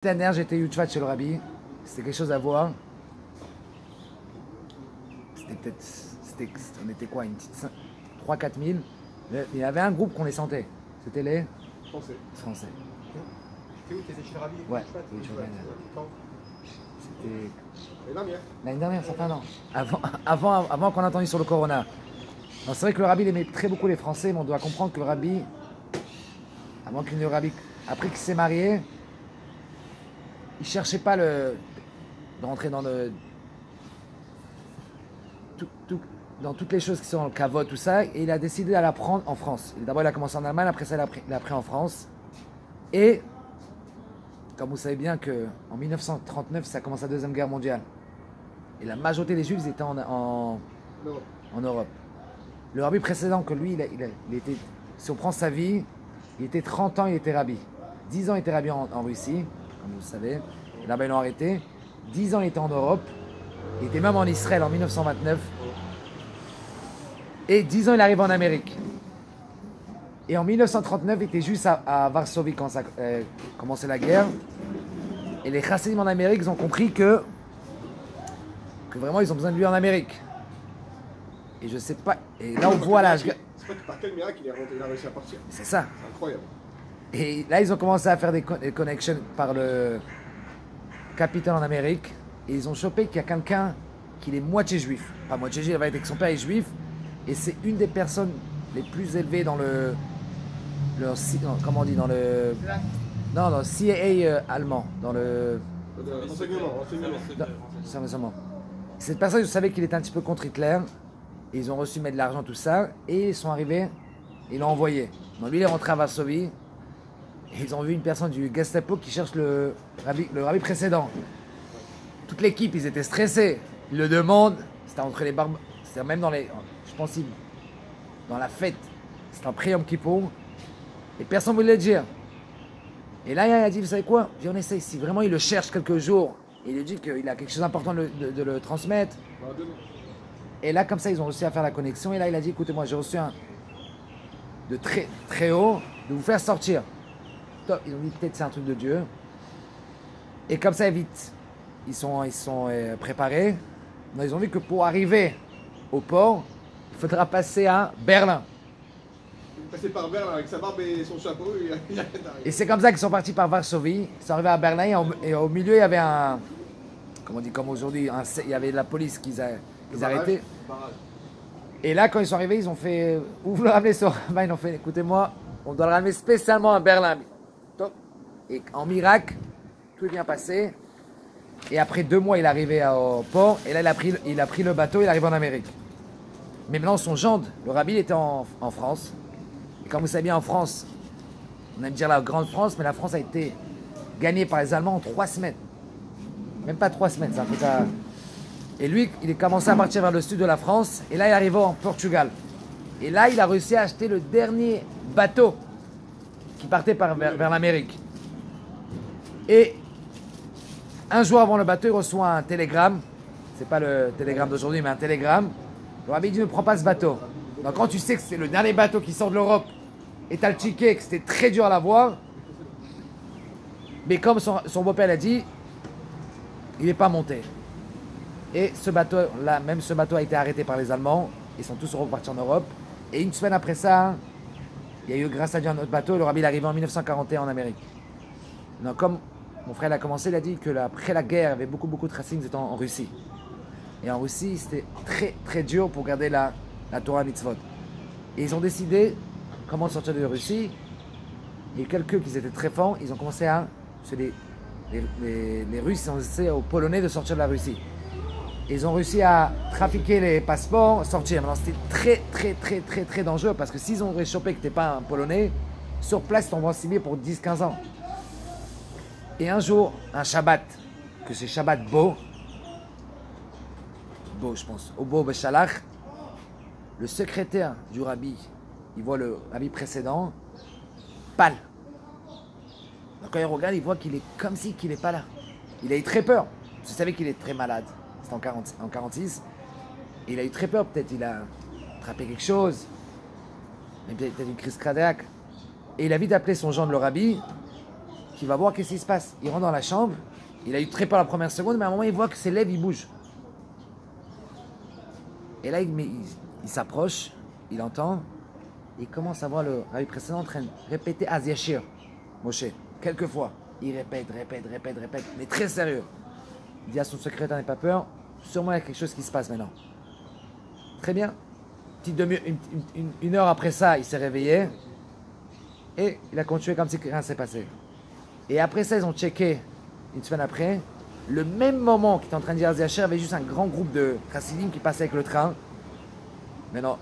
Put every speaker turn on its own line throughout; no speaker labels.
L'année dernière, j'étais Youtchvat chez le Rabbi. C'était quelque chose à voir. C'était peut-être. On était quoi, une petite 3-4 000. Mais il y avait un groupe qu'on les sentait. C'était les Français.
C'est où tu étais chez le Rabbi?
Ouais,
oui,
c'était. L'année dernière, ça fait un an. Avant qu'on ait entendu sur le Corona. C'est vrai que le Rabbi il aimait très beaucoup les Français, mais on doit comprendre que le Rabbi, avant qu'il ne Rabbi, après qu'il s'est marié, il cherchait pas de rentrer dans dans toutes les choses qui sont dans le kavod, tout ça, et il a décidé d'aller apprendre en France. D'abord, il a commencé en Allemagne, après ça, il a appris en France. Et, comme vous savez bien qu'en 1939, ça commence la Deuxième Guerre mondiale. Et la majorité des Juifs étaient en Europe. Le Rabbi précédent, que lui, il était, si on prend sa vie, il était 30 ans, il était Rabbi. 10 ans, il était Rabbi en Russie, comme vous le savez. Et là-bas, ils l'ont arrêté. 10 ans, il était en Europe. Il était même en Israël en 1929. Et 10 ans, il arrive en Amérique. Et en 1939, il était juste à Varsovie quand ça commençait la guerre. Et les chassidim en Amérique, ils ont compris que vraiment, ils ont besoin de lui en Amérique. Et je sais pas. Et là, on voit là.
C'est pas par quel miracle il a réussi à partir.
C'est ça.
C'est incroyable.
Et là, ils ont commencé à faire des connections par le Capitole en Amérique. Et ils ont chopé qu'il y a quelqu'un qui est moitié juif. Pas moitié juif, il avait été que son père est juif. Et c'est une des personnes les plus élevées dans comment on dit, dans le CIA allemand, dans le renseignement. Cette personne, je savais qu'il était un petit peu contre Hitler. Et ils ont reçu mettre de l'argent, tout ça. Et ils sont arrivés, ils l'ont envoyé. Donc lui, il est rentré à Varsovie. Et ils ont vu une personne du Gestapo qui cherche le rabbi précédent. Toute l'équipe, ils étaient stressés. Ils le demandent. C'était entre les barbes. C'était même dans les. Je pense dans la fête. C'était en Yom Kippour. Et personne ne voulait le dire. Et là, il a dit, vous savez quoi? On essaye. Si vraiment il le cherche quelques jours, et il lui dit qu'il a quelque chose d'important de le transmettre. Et là, comme ça, ils ont réussi à faire la connexion. Et là, il a dit, écoutez-moi, j'ai reçu un de très, très haut de vous faire sortir. Ils ont dit, peut-être c'est un truc de Dieu. Et comme ça, vite, ils sont préparés. Donc, ils ont vu que pour arriver au port, il faudra passer à Berlin.
Passer par Berlin avec sa barbe et son chapeau.
Et c'est comme ça qu'ils sont partis par Varsovie. Ils sont arrivés à Berlin. Et au milieu, il y avait comment on dit, comme aujourd'hui, il y avait de la police qu'ils arrêtaient. Et là, quand ils sont arrivés, ils ont fait. Où vous le ramenez sur rabbin? Ils ont fait, écoutez-moi, on doit le ramener spécialement à Berlin. Et en miracle, tout est bien passé. Et après 2 mois, il est arrivé au port. Et là, il a pris le bateau, il est arrivé en Amérique. Mais maintenant, son gendre, le Rabbi, il était en France. Et comme vous savez bien, en France, on aime dire la grande France, mais la France a été gagnée par les Allemands en 3 semaines. Même pas 3 semaines, ça fait ça. Et lui, il est commencé à partir vers le sud de la France. Et là, il est arrivé en Portugal. Et là, il a réussi à acheter le dernier bateau qui partait vers l'Amérique. Et un jour avant le bateau, il reçoit un télégramme. C'est pas le télégramme d'aujourd'hui, mais un télégramme. Le Rabbi dit, ne prends pas ce bateau. Donc quand tu sais que c'est le dernier bateau qui sort de l'Europe, et tu as le ticket, que c'était très dur à l'avoir, mais comme son beau-père l'a dit, il n'est pas monté. Et ce bateau, là, même ce bateau a été arrêté par les Allemands. Ils sont tous repartis en Europe. Et une semaine après ça, il y a eu, grâce à Dieu, un autre bateau. Le Rabbi est arrivé en 1941 en Amérique. Donc, comme mon frère l'a commencé, il a dit que après la guerre, il y avait beaucoup de chassidim étant en Russie. Et en Russie, c'était très, très dur pour garder la Torah mitzvot. Et ils ont décidé comment sortir de Russie. Il y a quelques qui étaient très forts. Ils ont commencé à... Les Russes ont essayé aux Polonais de sortir de la Russie. Ils ont réussi à trafiquer les passeports, sortir. Maintenant, c'était très, très, très, très, très dangereux parce que s'ils ont réchopé que tu n'es pas un Polonais, sur place, ils t'envoient signer pour 10-15 ans. Et un jour, un Shabbat, que c'est Shabbat Beau, je pense, au Beau Beshalach, le secrétaire du Rabbi, il voit le Rabbi précédent, pâle. Donc quand il regarde, il voit qu'il est comme si qu'il n'est pas là. Il a eu très peur. Vous savez qu'il est très malade. En 46, et il a eu très peur, peut-être il a attrapé quelque chose, peut-être une crise cardiaque, et il a vite appelé son gendre le Rabbi, qu'il va voir qu'est-ce qui se passe. Il rentre dans la chambre, il a eu très peur la première seconde, mais à un moment il voit que ses lèvres ils bougent. Et là il s'approche, il entend, il commence à voir le rabbi précédent en train de répéter Az Yashir, Moshe, quelques fois. Il répète, mais très sérieux. Il dit à son secrétaire, n'aie pas peur, sûrement il y a quelque chose qui se passe maintenant. Très bien. Une heure après ça, il s'est réveillé et il a continué comme si rien ne s'est passé. Et après ça, ils ont checké, une semaine après, le même moment qu'il était en train de dire Az Yashir, il y avait juste un grand groupe de chassidim qui passait avec le train. Mais non,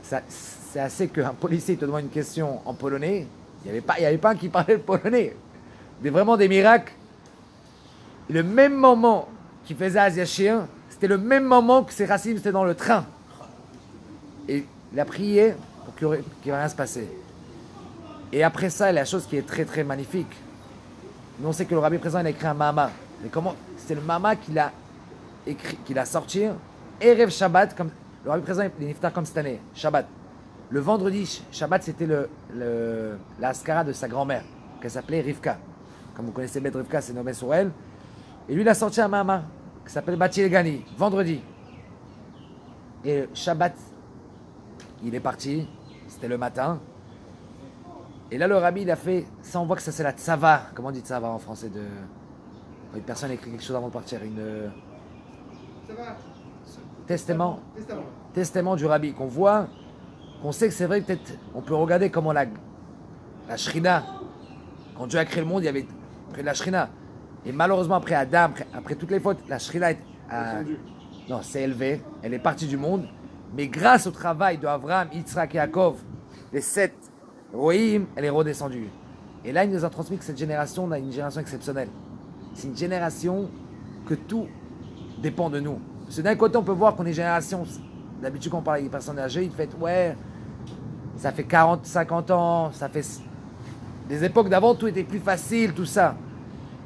c'est assez qu'un policier te demande une question en polonais. Il n'y avait pas un qui parlait le polonais. Mais vraiment des miracles. Le même moment qu'il faisait Az Yashir, c'était le même moment que ces chassidim étaient dans le train. Et il a prié pour qu'il ne va rien se passer. Et après ça, la chose qui est très très magnifique, nous on sait que le rabbi présent il a écrit un mama. Mais comment? C'est le mama qu'il a écrit, qu'il a sorti. Erev Shabbat, comme le rabbi présent il est niftar comme cette année, Shabbat. Le vendredi, Shabbat c'était la askara de sa grand-mère, qu'elle s'appelait Rivka. Comme vous connaissez Bet Rivka, c'est nommé sur elle. Et lui il a sorti un mama qui s'appelle Bati Gani, vendredi. Et Shabbat, il est parti, c'était le matin. Et là, le rabbi, il a fait, ça on voit que ça c'est la tzava. Comment on dit tzava en français de... Quand une personne écrit quelque chose avant de partir, testament du rabbi, qu'on voit, qu'on sait que c'est vrai, peut-être, on peut regarder comment la shrina, quand Dieu a créé le monde, il y avait près de la shrina. Et malheureusement, après Adam, après toutes les fautes, la shrina s'est élevée, elle est partie du monde. Mais grâce au travail de Avraham, Yitzhak et Yaakov, les 7 Rohim, elle est redescendue. Et là, il nous a transmis que cette génération, on a une génération exceptionnelle. C'est une génération que tout dépend de nous. Parce que d'un côté, on peut voir qu'on est une génération, d'habitude quand on parle avec des personnes âgées, ils font ouais, ça fait 40, 50 ans, ça fait... Les époques d'avant, tout était plus facile, tout ça.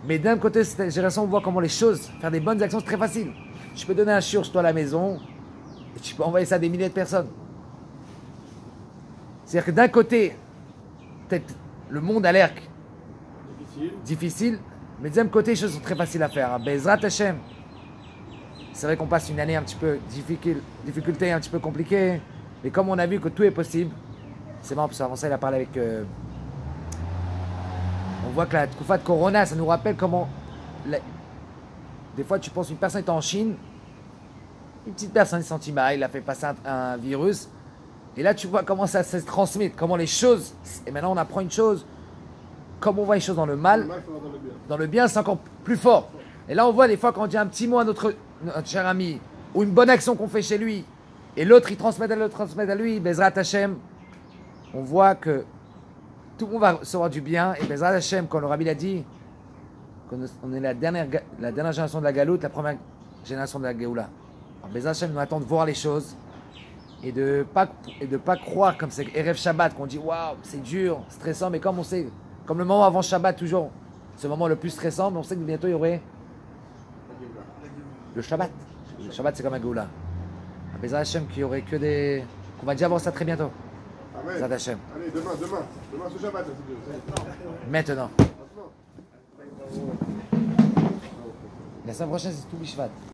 Mais d'un côté, cette génération, on voit comment les choses, faire des bonnes actions, c'est très facile. Tu peux donner un shiur, toi à la maison, et tu peux envoyer ça à des milliers de personnes. C'est-à-dire que d'un côté, peut-être le monde a l'air difficile, mais du deuxième côté, les choses sont très faciles à faire. Bezrat Hashem. C'est vrai qu'on passe une année un petit peu difficulté, un petit peu compliquée, mais comme on a vu que tout est possible, c'est marrant, parce qu'avant ça, il a parlé avec... on voit que la Tkufa de Corona, ça nous rappelle comment... Des fois, tu penses une personne est en Chine, une petite personne est senti mal, il a fait passer un virus, et là, tu vois comment ça se transmet, comment les choses... Et maintenant, on apprend une chose, comme on voit les choses dans le mal, dans le bien, c'est encore plus fort. Et là, on voit des fois quand on dit un petit mot à notre cher ami, ou une bonne action qu'on fait chez lui, et l'autre, il transmet à l'autre, transmet à lui, Bezrat Hashem, on voit que tout le monde va recevoir du bien, et Bezrat Hashem, quand le Rabbi l'a dit, qu'on est la dernière génération de la Galoute, la première génération de la Géoula. Alors Bezrat Hashem nous attend de voir les choses, et de pas croire comme c'est Erev Shabbat, qu'on dit waouh, c'est dur, stressant, mais comme on sait, comme le moment avant Shabbat, toujours, c'est le moment le plus stressant, mais on sait que bientôt il y aurait le Shabbat. Le Shabbat, c'est comme un Géoula. Bezrat Hashem, qu'il y aurait que des... qu'on va déjà voir ça très bientôt. Bezrat Hashem.
Allez, demain ce Shabbat.
Maintenant. La semaine prochaine, c'est tout Bishvat.